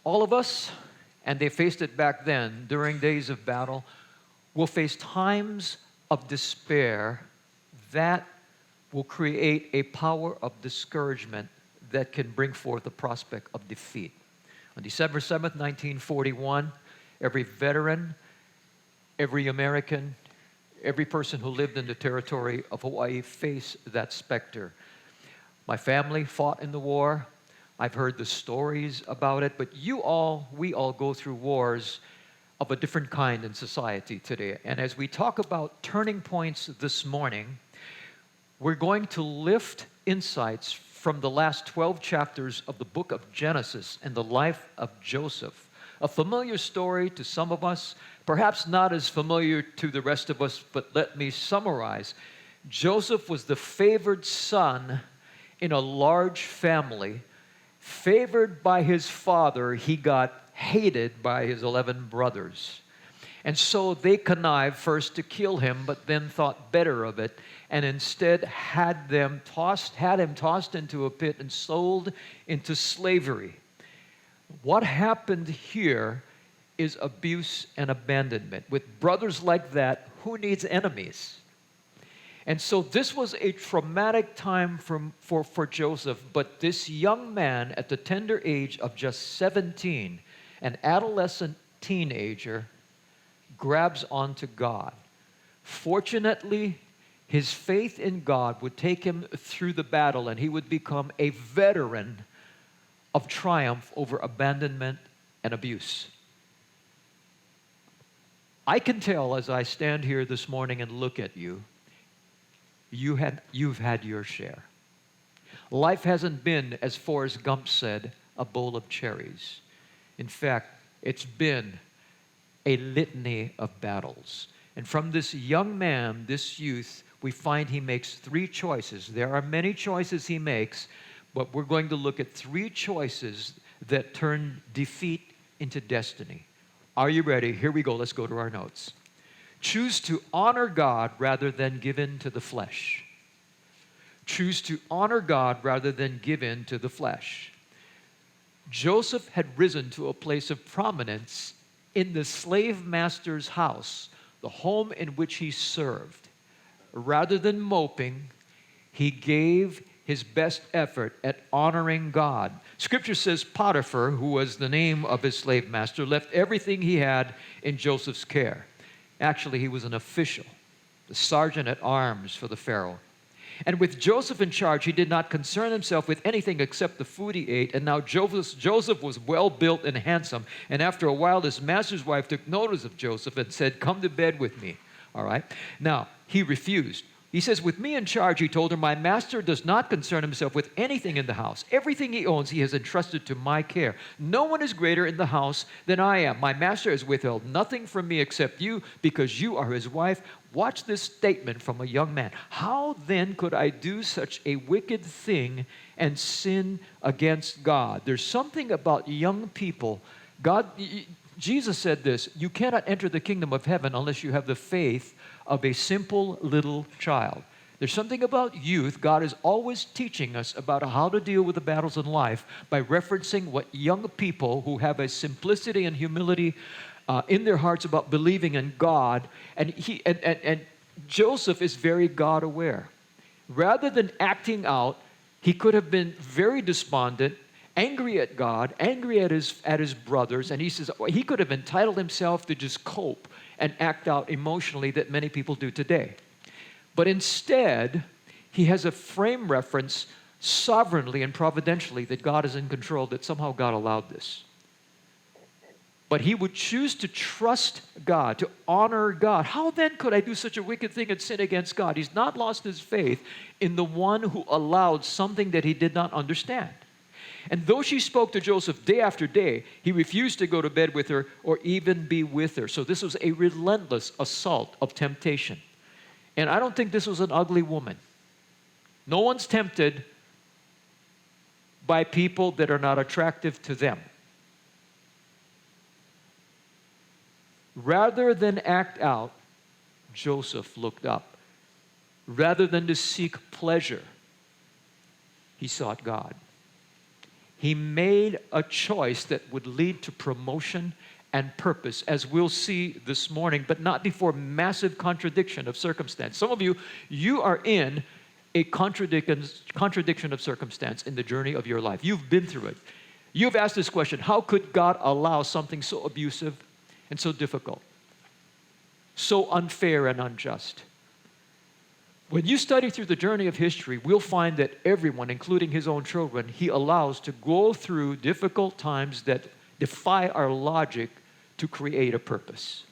All of us, and they faced it back then during days of battle, will face times of despair that will create a power of discouragement that can bring forth the prospect of defeat. On December 7th, 1941, every veteran, every American, every person who lived in the territory of Hawaii faced that specter. My family fought in the war. I've heard the stories about it, but we all go through wars of a different kind in society today. And as we talk about turning points this morning, we're going to lift insights from the last 12 chapters of the book of Genesis and the life of Joseph. A familiar story to some of us, perhaps not as familiar to the rest of us, but let me summarize. Joseph was the favored son in a large family. Favored by his father, he got hated by his 11 brothers. And so they connived first to kill him, but then thought better of it, and instead had him tossed into a pit and sold into slavery. What happened here is abuse and abandonment. With brothers like that, who needs enemies? And so this was a traumatic time for Joseph, but this young man at the tender age of just 17, an adolescent teenager, grabs onto God. Fortunately, his faith in God would take him through the battle, and he would become a veteran of triumph over abandonment and abuse. I can tell as I stand here this morning and look at you, you've had your share. Life hasn't been, as Forrest Gump said, a bowl of cherries. In fact, it's been a litany of battles. And from this young man, this youth, we find he makes 3 choices. There are many choices he makes, but we're going to look at 3 choices that turn defeat into destiny. Are you ready? Here we go. Let's go to our notes. Choose to honor God rather than give in to the flesh. Choose to honor God rather than give in to the flesh. Joseph had risen to a place of prominence in the slave master's house, the home in which he served. Rather than moping, he gave his best effort at honoring God. Scripture says Potiphar, who was the name of his slave master, left everything he had in Joseph's care. Actually, he was an official, the sergeant at arms for the Pharaoh. And with Joseph in charge, he did not concern himself with anything except the food he ate. And now Joseph was well built and handsome. And after a while, his master's wife took notice of Joseph and said, "Come to bed with me." All right. Now, he refused. He says, "With me in charge," he told her, "my master does not concern himself with anything in the house. Everything he owns, he has entrusted to my care. No one is greater in the house than I am. My master has withheld nothing from me except you, because you are his wife." Watch this statement from a young man. How then could I do such a wicked thing and sin against God? There's something about young people. Jesus said this, "You cannot enter the kingdom of heaven unless you have the faith of a simple little child." There's something about youth. God is always teaching us about how to deal with the battles in life by referencing what young people who have a simplicity and humility in their hearts about believing in God. And Joseph is very God aware. Rather than acting out, he could have been very despondent, angry at God, angry at his brothers, and he says he could have entitled himself to just cope and act out emotionally that many people do today. But instead, he has a frame reference sovereignly and providentially that God is in control, that somehow God allowed this. But he would choose to trust God, to honor God. How then could I do such a wicked thing and sin against God? He's not lost his faith in the one who allowed something that he did not understand. And though she spoke to Joseph day after day, he refused to go to bed with her or even be with her. So this was a relentless assault of temptation. And I don't think this was an ugly woman. No one's tempted by people that are not attractive to them. Rather than act out, Joseph looked up. Rather than to seek pleasure, he sought God. He made a choice that would lead to promotion and purpose, as we'll see this morning, but not before massive contradiction of circumstance. Some of you, you are in a contradiction of circumstance in the journey of your life. You've been through it. You've asked this question: how could God allow something so abusive and so difficult, so unfair and unjust? When you study through the journey of history, we'll find that everyone, including his own children, he allows to go through difficult times that defy our logic to create a purpose.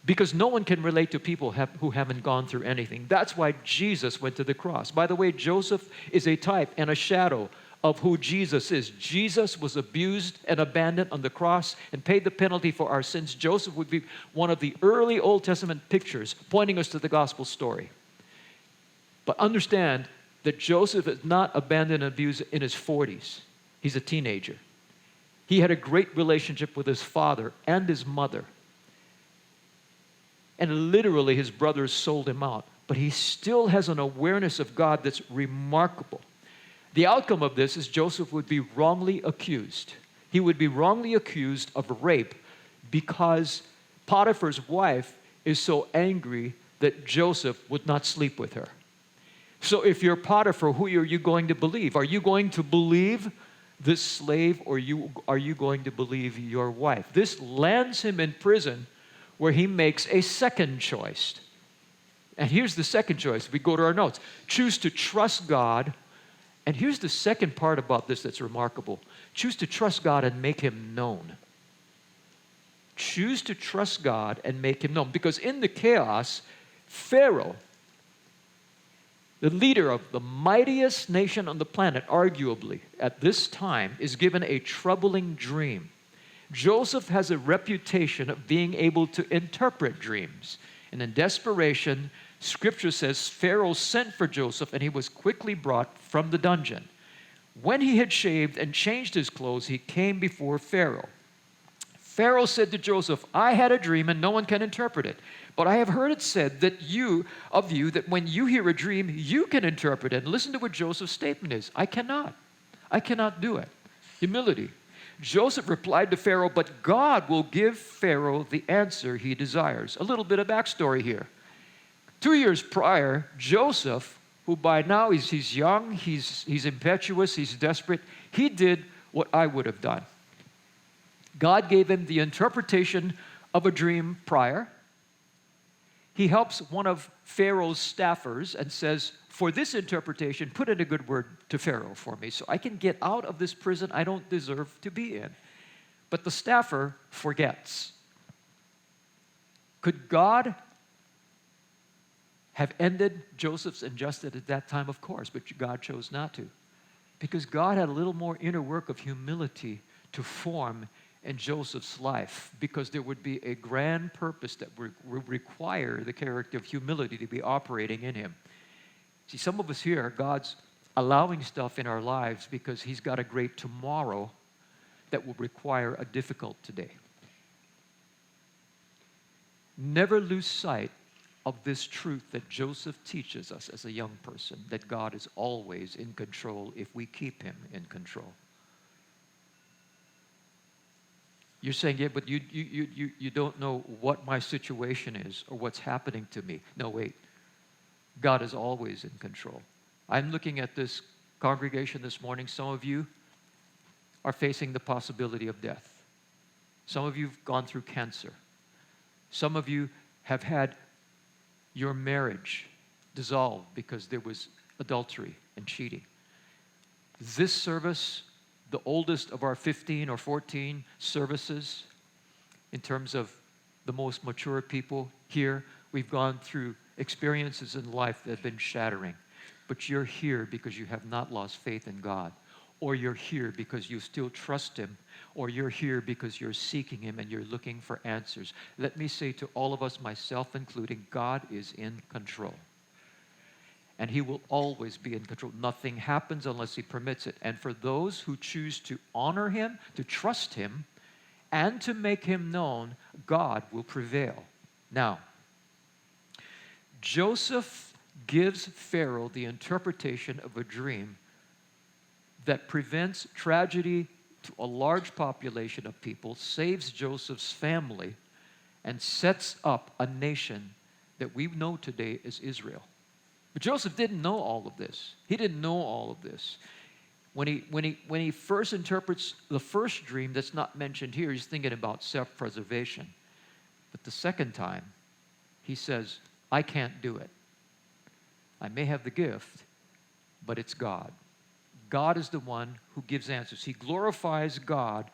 Because no one can relate to people who haven't gone through anything. That's why Jesus went to the cross. By the way, Joseph is a type and a shadow of who Jesus is. Jesus was abused and abandoned on the cross and paid the penalty for our sins. Joseph would be one of the early Old Testament pictures pointing us to the gospel story. But understand that Joseph is not abandoned and abused in his 40s. He's a teenager. He had a great relationship with his father and his mother. And literally his brothers sold him out. But he still has an awareness of God that's remarkable. The outcome of this is Joseph would be wrongly accused. He would be wrongly accused of rape because Potiphar's wife is so angry that Joseph would not sleep with her. So if you're Potiphar, who are you going to believe? Are you going to believe this slave, or are you going to believe your wife? This lands him in prison, where he makes a second choice. And here's the second choice. We go to our notes. Choose to trust God. And here's the second part about this that's remarkable. Choose to trust God and make him known. Choose to trust God and make him known. Because in the chaos, Pharaoh, the leader of the mightiest nation on the planet, arguably, at this time, is given a troubling dream. Joseph has a reputation of being able to interpret dreams. And in desperation, Scripture says Pharaoh sent for Joseph, and he was quickly brought from the dungeon. When he had shaved and changed his clothes, he came before Pharaoh. Pharaoh said to Joseph, I had a dream and no one can interpret it. But I have heard it said that that when you hear a dream, you can interpret it. And listen to what Joseph's statement is. I cannot do it. Humility. Joseph replied to Pharaoh, but God will give Pharaoh the answer he desires. A little bit of backstory here. 2 years prior, Joseph, who by now he's young, he's impetuous, he's desperate, he did what I would have done. God gave him the interpretation of a dream prior. He helps one of Pharaoh's staffers and says, for this interpretation, put in a good word to Pharaoh for me so I can get out of this prison I don't deserve to be in. But the staffer forgets. Could God have ended Joseph's injustice at that time? Of course, but God chose not to. Because God had a little more inner work of humility to form in Joseph's life, because there would be a grand purpose that would require the character of humility to be operating in him. See, some of us here, God's allowing stuff in our lives because he's got a great tomorrow that will require a difficult today. Never lose sight of this truth that Joseph teaches us as a young person, that God is always in control if we keep him in control. You're saying, yeah, but you don't know what my situation is or what's happening to me. No, wait. God is always in control. I'm looking at this congregation this morning. Some of you are facing the possibility of death. Some of you have gone through cancer. Some of you have had your marriage dissolved because there was adultery and cheating. This service, the oldest of our 15 or 14 services, in terms of the most mature people here, we've gone through experiences in life that have been shattering. But you're here because you have not lost faith in God. Or you're here because you still trust him. Or you're here because you're seeking him and you're looking for answers. Let me say to all of us, myself including, God is in control. And he will always be in control. Nothing happens unless he permits it. And for those who choose to honor him, to trust him, and to make him known, God will prevail. Now, Joseph gives Pharaoh the interpretation of a dream that prevents tragedy to a large population of people, saves Joseph's family, and sets up a nation that we know today as Israel. But Joseph didn't know all of this. He didn't know all of this. When he first interprets the first dream that's not mentioned here, he's thinking about self-preservation. But the second time, he says, I can't do it. I may have the gift, but it's God. God is the one who gives answers. He glorifies God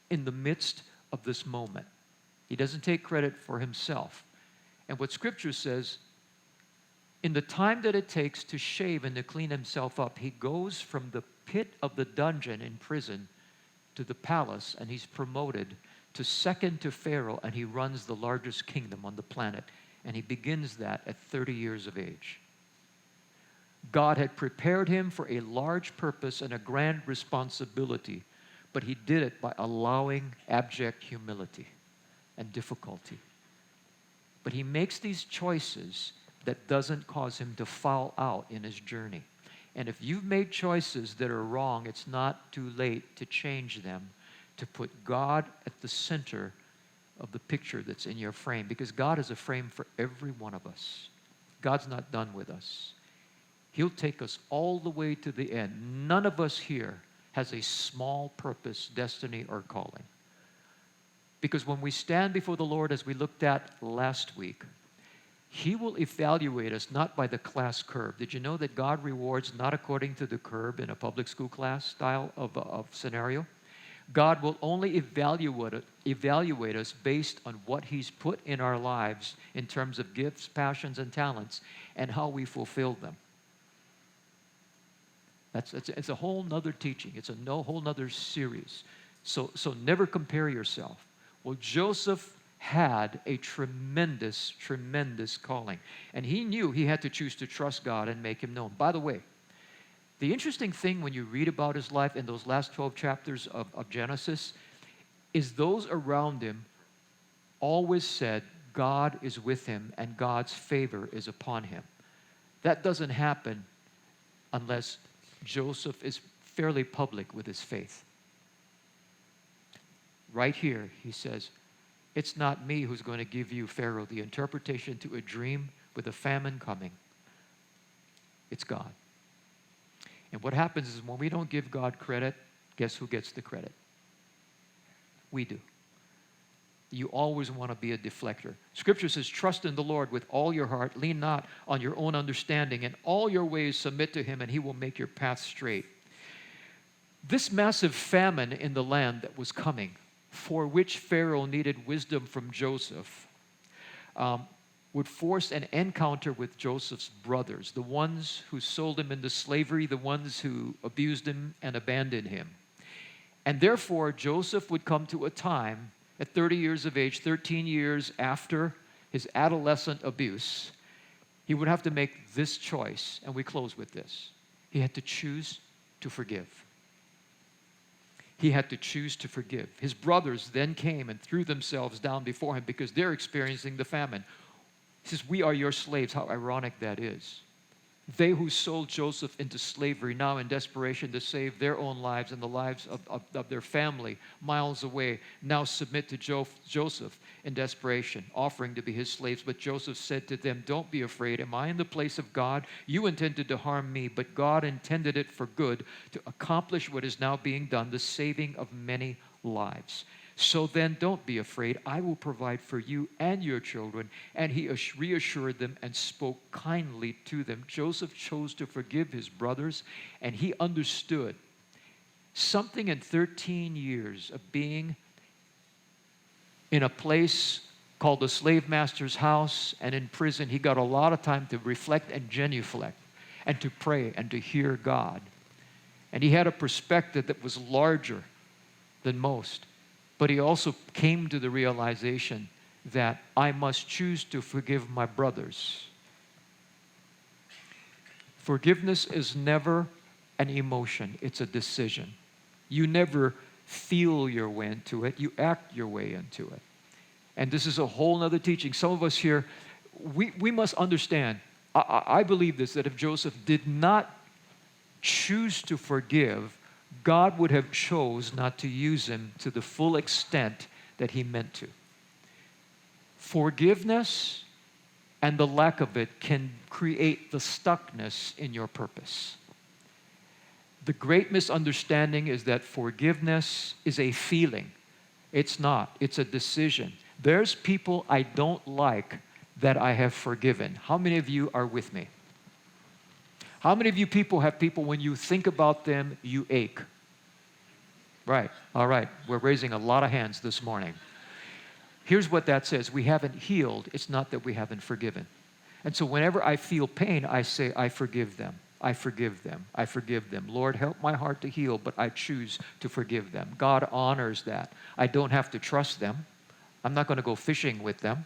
in the midst of this moment. He doesn't take credit for himself. And what Scripture says, in the time that it takes to shave and to clean himself up, he goes from the pit of the dungeon in prison to the palace, and he's promoted to second to Pharaoh, and he runs the largest kingdom on the planet. And he begins that at 30 years of age. God had prepared him for a large purpose and a grand responsibility, but he did it by allowing abject humility and difficulty. But he makes these choices that doesn't cause him to foul out in his journey. And if you've made choices that are wrong, it's not too late to change them, to put God at the center of the picture that's in your frame, because God is a frame for every one of us. God's not done with us. He'll take us all the way to the end. None of us here has a small purpose, destiny, or calling. Because when we stand before the Lord, as we looked at last week, He will evaluate us not by the class curve. Did you know that God rewards not according to the curve in a public school class style of scenario? God will only evaluate us based on what He's put in our lives in terms of gifts, passions, and talents, and how we fulfill them. It's a whole nother teaching. It's a whole nother series. So never compare yourself. Well, Joseph had a tremendous, tremendous calling. And he knew he had to choose to trust God and make Him known. By the way, the interesting thing when you read about his life in those last 12 chapters of Genesis is those around him always said, God is with him and God's favor is upon him. That doesn't happen unless Joseph is fairly public with his faith. Right here, he says, it's not me who's going to give you, Pharaoh, the interpretation to a dream with a famine coming. It's God. And what happens is when we don't give God credit, guess who gets the credit? We do. You always want to be a deflector. Scripture says, trust in the Lord with all your heart. Lean not on your own understanding. In all your ways submit to Him, and He will make your path straight. This massive famine in the land that was coming, for which Pharaoh needed wisdom from Joseph, would force an encounter with Joseph's brothers, the ones who sold him into slavery, the ones who abused him and abandoned him. And therefore, Joseph would come to a time at 30 years of age, 13 years after his adolescent abuse, he would have to make this choice, and we close with this. He had to choose to forgive. He had to choose to forgive. His brothers then came and threw themselves down before him because they're experiencing the famine. He says, we are your slaves. How ironic that is. They who sold Joseph into slavery, now in desperation to save their own lives and the lives of their family miles away, now submit to Joseph in desperation, offering to be his slaves. But Joseph said to them, don't be afraid. Am I in the place of God? You intended to harm me, but God intended it for good, to accomplish what is now being done, the saving of many lives. So then don't be afraid. I will provide for you and your children. And he reassured them and spoke kindly to them. Joseph chose to forgive his brothers, and he understood something in 13 years of being in a place called the slave master's house and in prison. He got a lot of time to reflect and genuflect and to pray and to hear God. And he had a perspective that was larger than most. But he also came to the realization that I must choose to forgive my brothers. Forgiveness is never an emotion, it's a decision. You never feel your way into it, you act your way into it. And this is a whole other teaching. Some of us here, we must understand, I believe this, that if Joseph did not choose to forgive, God would have chose not to use him to the full extent that he meant to. Forgiveness and the lack of it can create the stuckness in your purpose. The great misunderstanding is that forgiveness is a feeling. It's not. It's a decision. There's people I don't like that I have forgiven. How many of you are with me? How many of you people have people when you think about them, you ache? Right. All right. We're raising a lot of hands this morning. Here's what that says. We haven't healed. It's not that we haven't forgiven. And so whenever I feel pain, I say, I forgive them. I forgive them. I forgive them. Lord, help my heart to heal, but I choose to forgive them. God honors that. I don't have to trust them. I'm not going to go fishing with them,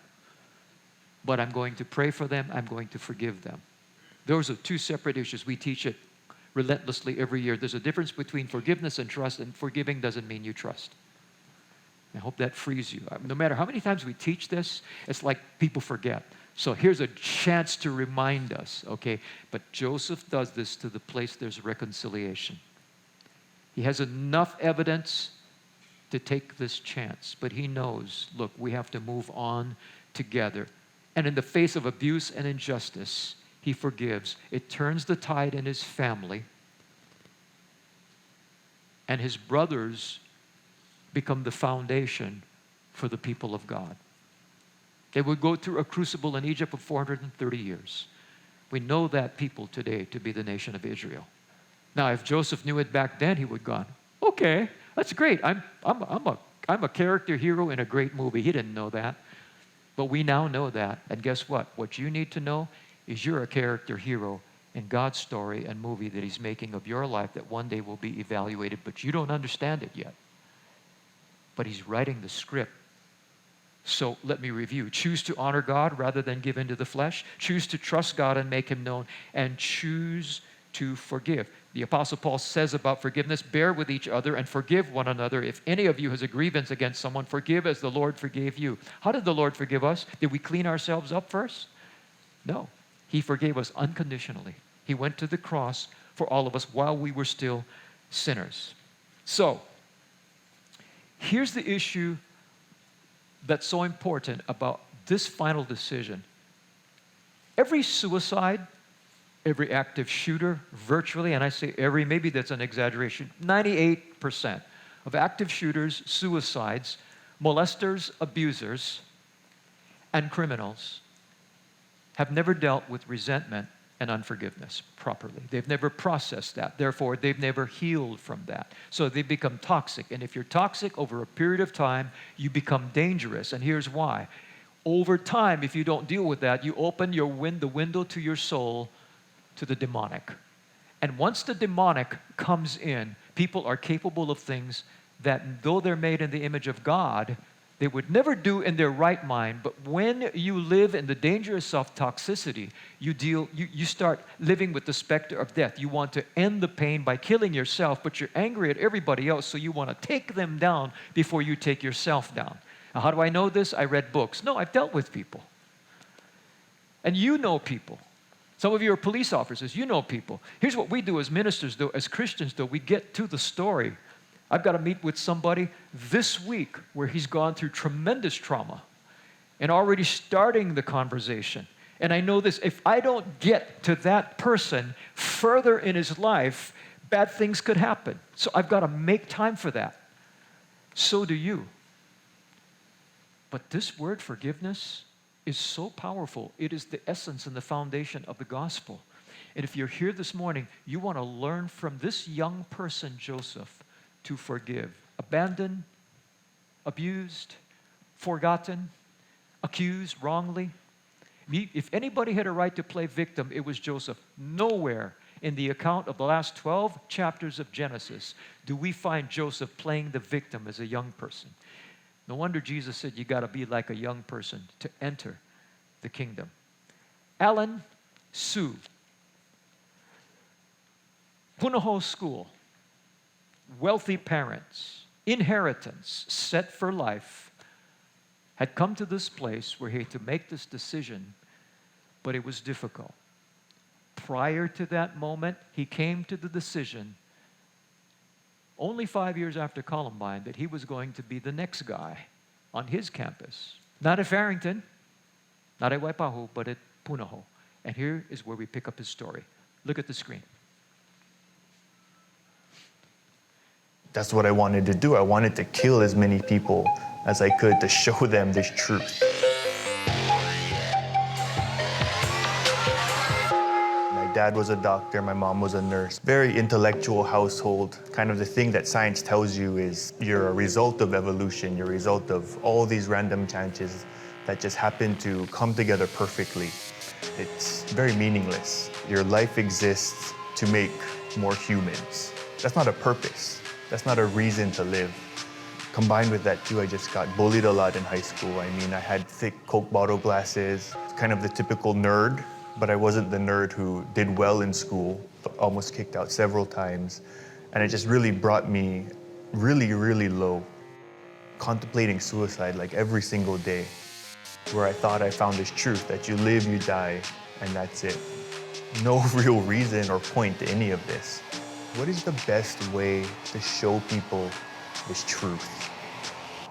but I'm going to pray for them. I'm going to forgive them. Those are two separate issues. We teach it relentlessly every year. There's a difference between forgiveness and trust, and forgiving doesn't mean you trust. I hope that frees you. No matter how many times we teach this, it's like people forget. So here's a chance to remind us, okay? But Joseph does this to the place there's reconciliation. He has enough evidence to take this chance, but he knows, look, we have to move on together. And in the face of abuse and injustice, he forgives. It turns the tide in his family, and his brothers become the foundation for the people of God. They would go through a crucible in Egypt for 430 years. We know that people today to be the nation of Israel. Now, if Joseph knew it back then, he would have gone, okay, that's great. I'm a character hero in a great movie. He didn't know that. But we now know that. And guess what? What you need to know is you're a character hero in God's story and movie that he's making of your life that one day will be evaluated, but you don't understand it yet. But he's writing the script. So let me review. Choose to honor God rather than give in to the flesh. Choose to trust God and make him known. And choose to forgive. The Apostle Paul says about forgiveness, bear with each other and forgive one another. If any of you has a grievance against someone, forgive as the Lord forgave you. How did the Lord forgive us? Did we clean ourselves up first? No. He forgave us unconditionally. He went to the cross for all of us while we were still sinners. So, here's the issue that's so important about this final decision. Every suicide, every active shooter, virtually, and I say every, maybe that's an exaggeration, 98% of active shooters, suicides, molesters, abusers, and criminals have never dealt with resentment and unforgiveness properly. They've never processed that. Therefore, they've never healed from that. So they become toxic. And if you're toxic over a period of time, you become dangerous. And here's why. Over time, if you don't deal with that, you open the window to your soul to the demonic. And once the demonic comes in, people are capable of things that, though they're made in the image of God, they would never do in their right mind. But when you live in the dangerous of toxicity, you start living with the specter of death. You want to end the pain by killing yourself, but you're angry at everybody else, so you want to take them down before you take yourself down. Now, how do I know this? I read books. No, I've dealt with people. And you know people. Some of you are police officers. You know people. Here's what we do as ministers, though, as Christians, though. We get to the story. I've got to meet with somebody this week where he's gone through tremendous trauma and already starting the conversation. And I know this, if I don't get to that person further in his life, bad things could happen. So I've got to make time for that. So do you. But this word forgiveness is so powerful. It is the essence and the foundation of the gospel. And if you're here this morning, you want to learn from this young person, Joseph, to forgive. Abandoned, abused, forgotten, accused wrongly. If anybody had a right to play victim, it was Joseph. Nowhere in the account of the last 12 chapters of Genesis do we find Joseph playing the victim as a young person. No wonder Jesus said you got to be like a young person to enter the kingdom. Alan Sue, Punahou School, wealthy parents, inheritance set for life, had come to this place where he had to make this decision, but it was difficult. Prior to that moment, he came to the decision only 5 years after Columbine, that he was going to be the next guy on his campus. Not at Farrington, not at Waipahu, but at Punahou. And here is where we pick up his story. Look at the screen. That's what I wanted to do. I wanted to kill as many people as I could to show them this truth. My dad was a doctor, my mom was a nurse. Very intellectual household. Kind of the thing that science tells you is you're a result of evolution, you're a result of all these random chances that just happen to come together perfectly. It's very meaningless. Your life exists to make more humans. That's not a purpose. That's not a reason to live. Combined with that too, I just got bullied a lot in high school. I mean, I had thick Coke bottle glasses, kind of the typical nerd, but I wasn't the nerd who did well in school, almost kicked out several times. And it just really brought me really, really low. Contemplating suicide like every single day, where I thought I found this truth that you live, you die, and that's it. No real reason or point to any of this. What is the best way to show people this truth?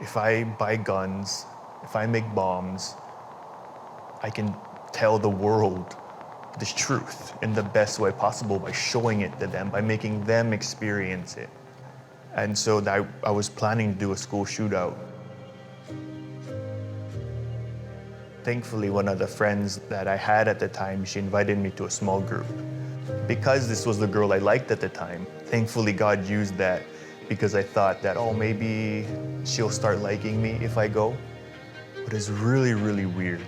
If I buy guns, if I make bombs, I can tell the world this truth in the best way possible by showing it to them, by making them experience it. And so I was planning to do a school shootout. Thankfully, one of the friends that I had at the time, she invited me to a small group. Because this was the girl I liked at the time, thankfully God used that because I thought that, oh, maybe she'll start liking me if I go. But it's really, really weird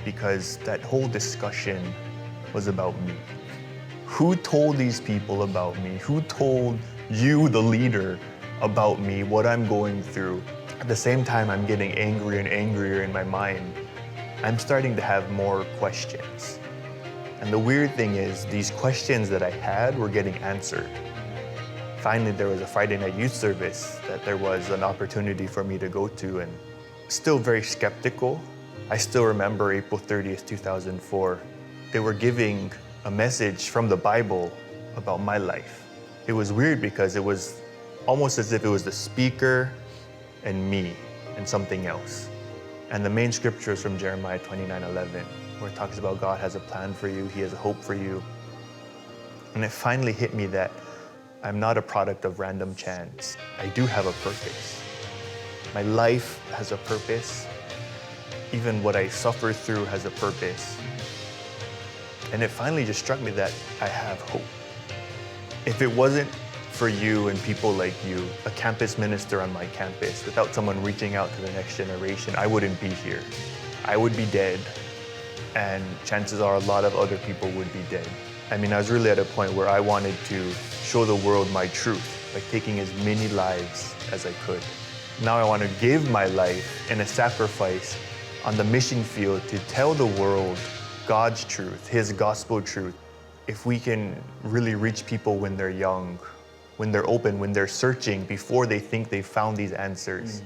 because that whole discussion was about me. Who told these people about me? Who told you, the leader, about me, what I'm going through? At the same time, I'm getting angrier and angrier in my mind. I'm starting to have more questions. And the weird thing is, these questions that I had were getting answered. Finally, there was a Friday night youth service that there was an opportunity for me to go to, and still very skeptical. I still remember April 30th, 2004. They were giving a message from the Bible about my life. It was weird because it was almost as if it was the speaker and me and something else. And the main scripture is from Jeremiah 29:11, where it talks about God has a plan for you, He has a hope for you. And it finally hit me that I'm not a product of random chance. I do have a purpose. My life has a purpose. Even what I suffer through has a purpose. And it finally just struck me that I have hope. If it wasn't for you and people like you, a campus minister on my campus, without someone reaching out to the next generation, I wouldn't be here. I would be dead. And chances are a lot of other people would be dead. I mean, I was really at a point where I wanted to show the world my truth, by taking as many lives as I could. Now I want to give my life in a sacrifice on the mission field to tell the world God's truth, His gospel truth. If we can really reach people when they're young, when they're open, when they're searching, before they think they've found these answers,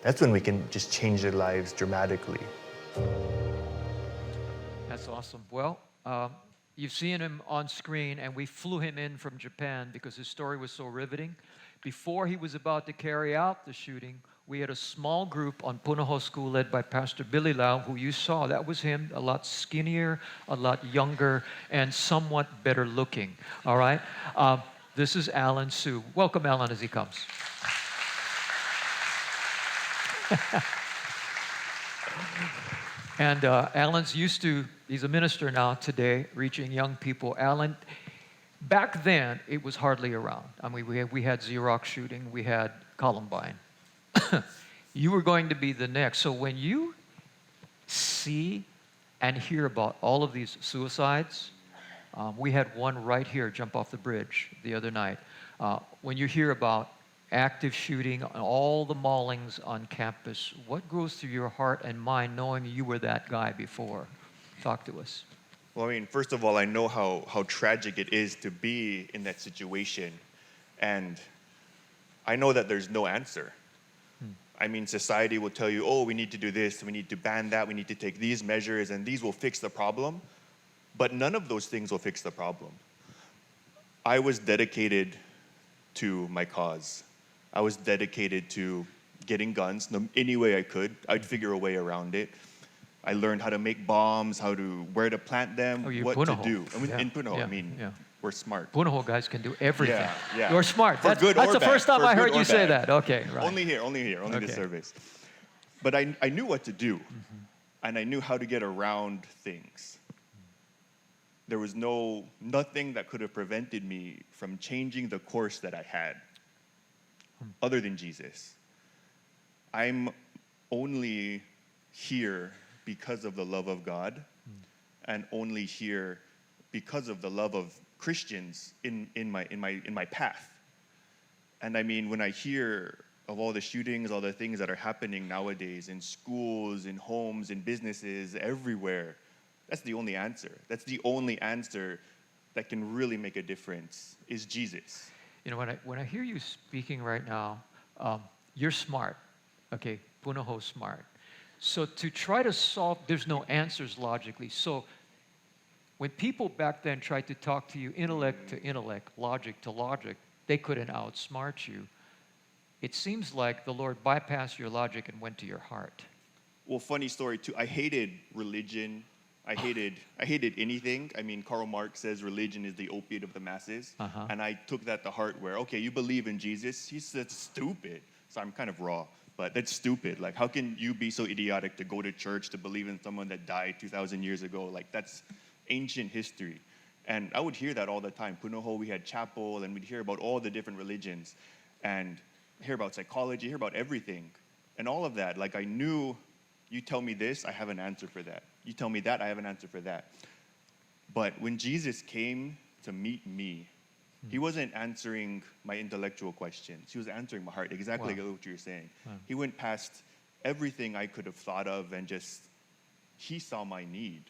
that's when we can just change their lives dramatically. That's awesome. Well, you've seen him on screen, and we flew him in from Japan because his story was so riveting. Before he was about to carry out the shooting, we had a small group on Punahou School led by Pastor Billy Lau, who you saw. That was him, a lot skinnier, a lot younger, and somewhat better looking. All right? This is Alan Sue. Welcome, Alan, as he comes. And Alan's he's a minister now today, reaching young people. Alan, back then, it was hardly around. I mean, we had Xerox shooting, we had Columbine. You were going to be the next. So when you see and hear about all of these suicides, we had one right here jump off the bridge the other night. When you hear about active shooting and all the maulings on campus, what goes through your heart and mind knowing you were that guy before? Talk to us. Well, I mean, first of all, I know how tragic it is to be in that situation. And I know that there's no answer. I mean, society will tell you, oh, we need to do this, we need to ban that, we need to take these measures, and these will fix the problem. But none of those things will fix the problem. I was dedicated to my cause. I was dedicated to getting guns any way I could. I'd figure a way around it. I learned how to make bombs, where to plant them, Oh, you're what to Punaho. do. I mean, Yeah, in Punaho, yeah, I mean, yeah. we're smart. Punaho guys can do everything. Yeah, yeah. You're smart. For That's, good that's or the bad. first time For I good heard or you say bad. that. Okay, right. Only here, only Okay. this service. But I knew what to do, and I knew how to get around things. There was nothing that could have prevented me from changing the course that I had, other than Jesus. I'm only here because of the love of God, and only here because of the love of Christians in my path. And I mean, when I hear of all the shootings, all the things that are happening nowadays in schools, in homes, in businesses, everywhere, that's the only answer. That's the only answer that can really make a difference is Jesus. You know, when I hear you speaking right now, you're smart. Okay, Punaho's smart. So to try to solve, there's no answers logically. So when people back then tried to talk to you intellect to intellect, logic to logic, they couldn't outsmart you. It seems like the Lord bypassed your logic and went to your heart. Well, funny story too. I hated religion. I hated anything. I mean, Karl Marx says religion is the opiate of the masses. And I took that to heart where, okay, you believe in Jesus. He said stupid. So I'm kind of raw, but that's stupid. Like, how can you be so idiotic to go to church, to believe in someone that died 2,000 years ago? Like, that's ancient history. And I would hear that all the time. Punoho, we had chapel, and we'd hear about all the different religions, and hear about psychology, hear about everything. And all of that, like I knew, you tell me this, I have an answer for that. You tell me that, I have an answer for that. But when Jesus came to meet me, he wasn't answering my intellectual questions. He was answering my heart, exactly like what you were saying. Wow. He went past everything I could have thought of, and just, he saw my need,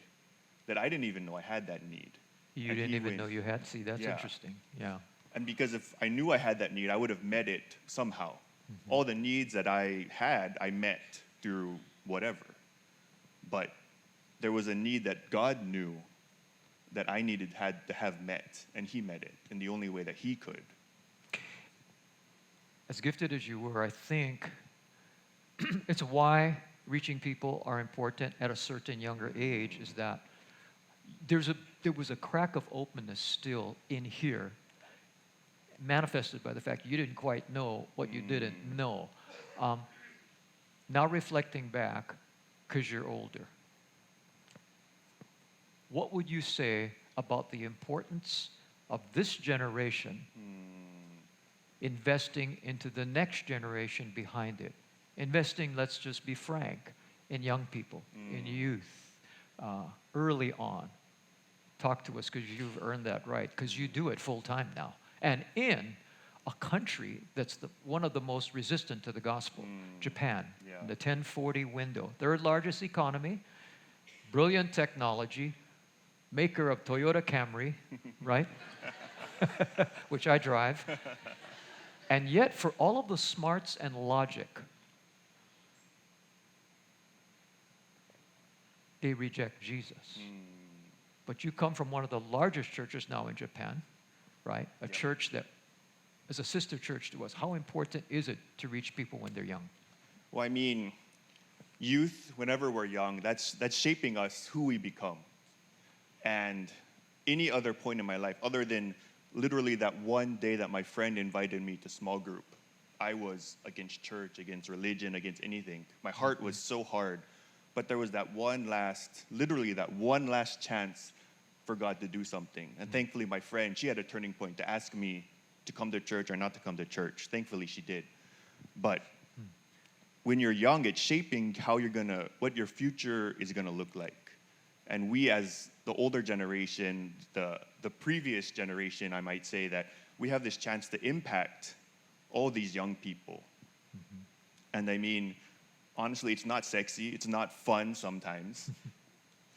that I didn't even know I had that need. You And didn't he even went- know you had. See, that's Yeah. interesting. Yeah. And because if I knew I had that need, I would have met it somehow. All the needs that I had, I met through whatever. But there was a need that God knew that I had to have met, and he met it in the only way that he could. As gifted as you were, I think it's why reaching people are important at a certain younger age, is that there was a crack of openness still in here, manifested by the fact you didn't quite know what you didn't know. Now reflecting back, because you're older, what would you say about the importance of this generation investing into the next generation behind it? Investing, let's just be frank, in young people, in youth, early on. Talk to us, because you've earned that right, because you do it full time now. And in a country that's one of the most resistant to the gospel, Japan, in the 1040 window. Third largest economy, brilliant technology, maker of Toyota Camry, right? Which I drive. And yet, for all of the smarts and logic, they reject Jesus. But you come from one of the largest churches now in Japan, right? A church that is a sister church to us. How important is it to reach people when they're young? Well, I mean, youth, whenever we're young, that's shaping us, who we become. And any other point in my life, other than literally that one day that my friend invited me to small group, I was against church, against religion, against anything. My heart was so hard. But there was that one last chance for God to do something. And thankfully, my friend, she had a turning point to ask me to come to church or not to come to church. Thankfully, she did. But when you're young, it's shaping what your future is gonna look like. And we, as the older generation, the previous generation, I might say, that we have this chance to impact all these young people. And I mean, honestly, it's not sexy. It's not fun sometimes.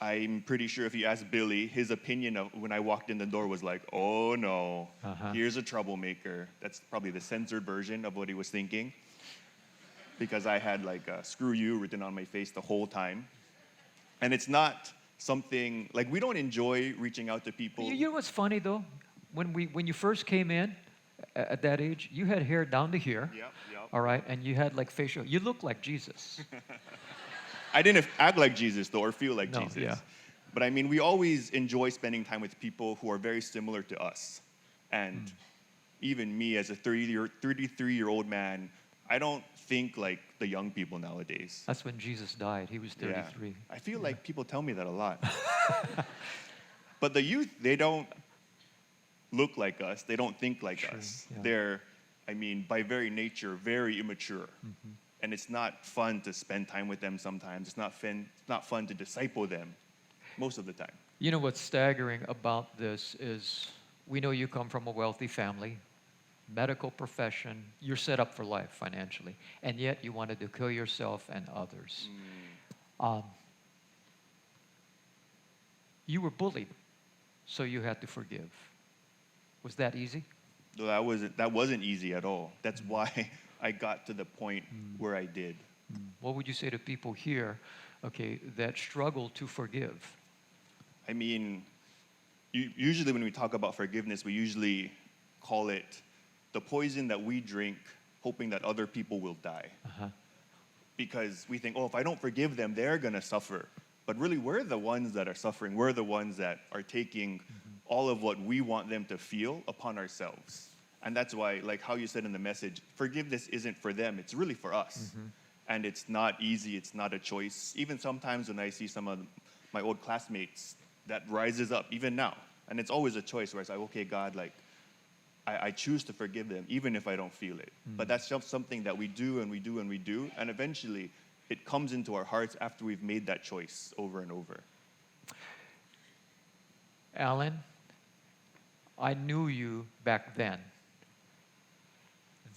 I'm pretty sure if you ask Billy, his opinion of when I walked in the door was like, oh no, here's a troublemaker. That's probably the censored version of what he was thinking. Because I had like screw you written on my face the whole time. And it's not something, like we don't enjoy reaching out to people. You know what's funny though? When you first came in, at that age, you had hair down to here. Yep, yep. All right, and you had like facial. You look like Jesus. I didn't act like Jesus, though, or feel like No, Jesus. yeah. But I mean, we always enjoy spending time with people who are very similar to us. And even me, as a 33-year-old man, I don't think like the young people nowadays. That's when Jesus died. He was 33. Yeah. I feel like people tell me that a lot. But the youth, they don't look like us. They don't think like us. Yeah. They're, I mean, by very nature, very immature. And it's not fun to spend time with them sometimes. It's not fun to disciple them most of the time. You know what's staggering about this is we know you come from a wealthy family, medical profession, you're set up for life financially, and yet you wanted to kill yourself and others. You were bullied, so you had to forgive. Was that easy? No, that wasn't easy at all. That's why I got to the point where I did. What would you say to people here, okay, that struggle to forgive? I mean, usually when we talk about forgiveness, we usually call it the poison that we drink, hoping that other people will die. Because we think, oh, if I don't forgive them, they're going to suffer. But really, we're the ones that are suffering. We're the ones that are taking all of what we want them to feel upon ourselves. And that's why, like how you said in the message, forgiveness isn't for them, it's really for us. And it's not easy, it's not a choice. Even sometimes when I see some of my old classmates, that rises up, even now. And it's always a choice where it's like, okay, God, like, I choose to forgive them, even if I don't feel it. But that's just something that we do and we do and we do. And eventually, it comes into our hearts after we've made that choice over and over. Alan, I knew you back then.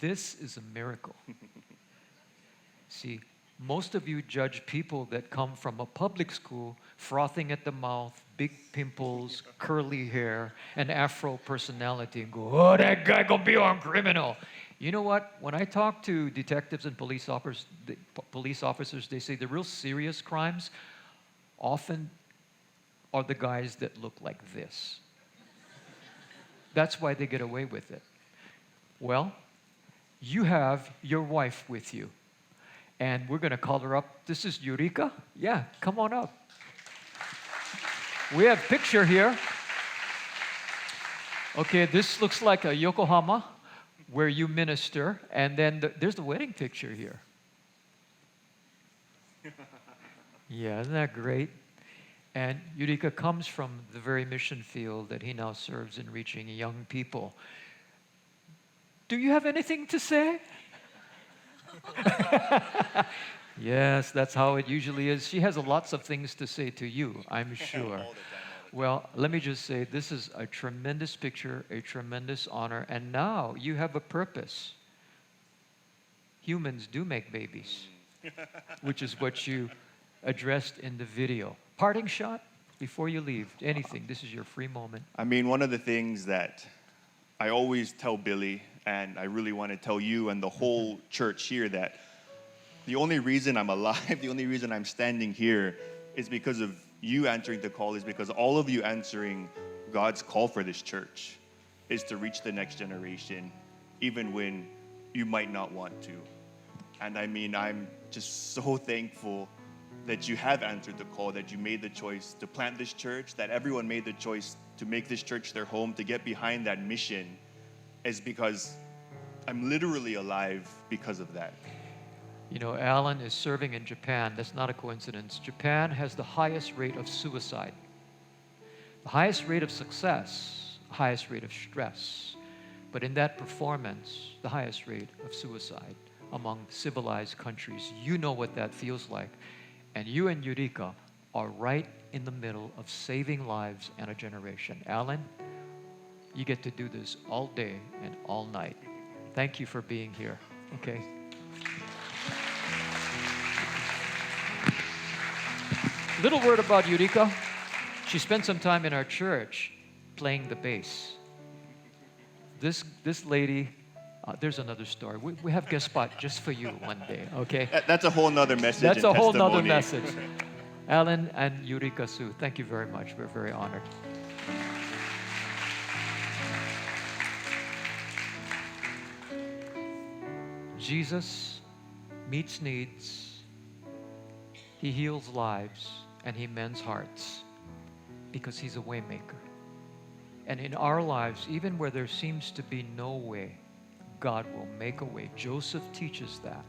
This is a miracle. See, most of you judge people that come from a public school, frothing at the mouth, big pimples, curly hair, and afro personality, and go, oh, that guy gonna be a criminal. You know what? When I talk to detectives and police officers, they say the real serious crimes often are the guys that look like this. That's why they get away with it. Well, you have your wife with you. And we're going to call her up. This is Eureka. Yeah, come on up. We have a picture here. Okay, this looks like a Yokohama where you minister. And then there's the wedding picture here. Yeah, isn't that great? And Eureka comes from the very mission field that he now serves in reaching young people. Do you have anything to say? Yes, that's how it usually is. She has lots of things to say to you, I'm sure. Well, let me just say, this is a tremendous picture, a tremendous honor, and now you have a purpose. Humans do make babies, which is what you addressed in the video. Parting shot before you leave, anything. This is your free moment. I mean, one of the things that I always tell Billy, and I really want to tell you and the whole church here, that the only reason I'm alive, the only reason I'm standing here is because of you answering the call, is because all of you answering God's call for this church is to reach the next generation, even when you might not want to. And I mean, I'm just so thankful that you have answered the call, that you made the choice to plant this church, that everyone made the choice to make this church their home, to get behind that mission, is because I'm literally alive because of that. You know, Alan is serving in Japan. That's not a coincidence. Japan has the highest rate of suicide, the highest rate of success, the highest rate of stress. But in that performance, the highest rate of suicide among civilized countries. You know what that feels like. And you and Eureka are right in the middle of saving lives and a generation. Alan, you get to do this all day and all night. Thank you for being here. Okay. Little word about Eureka. She spent some time in our church playing the bass. This lady, there's another story. We have guest spot just for you one day, okay? That's a whole nother message. That's a whole nother message. Alan and Eureka Sue, thank you very much. We're very honored. Jesus meets needs, He heals lives, and He mends hearts because He's a way maker. And in our lives, even where there seems to be no way, God will make a way. Joseph teaches that.